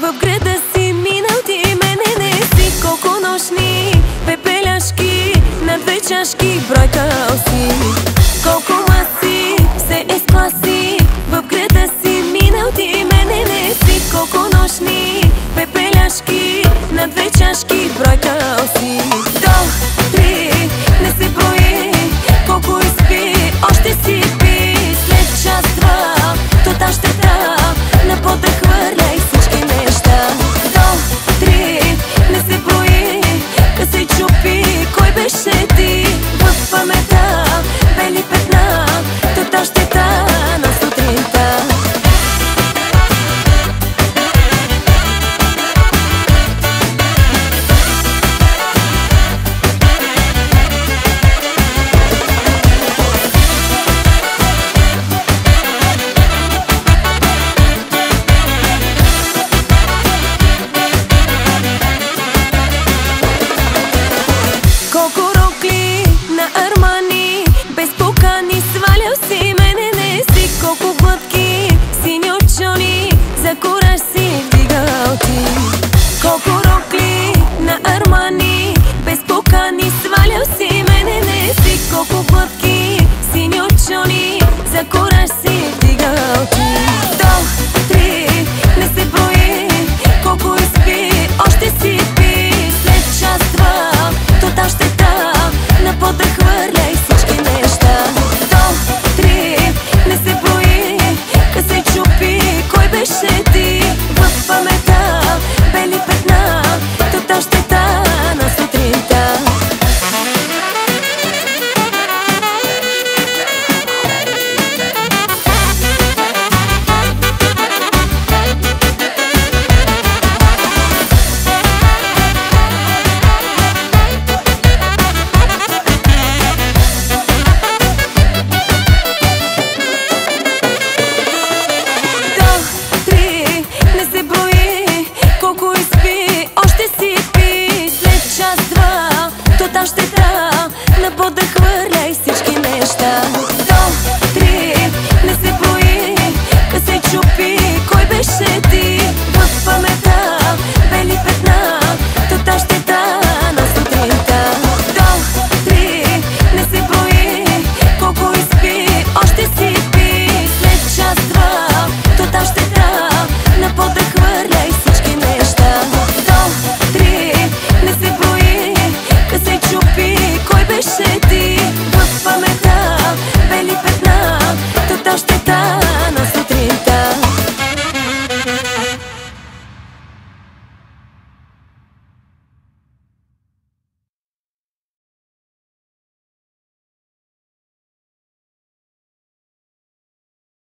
В града си минал, ти мене не си. Колко нощни пепеляшки на две чашки бройкал си. Колко маси се изкласи. В града си минал, ти мене не си. Колко нощни пепеляшки на две чашки бройкал си. До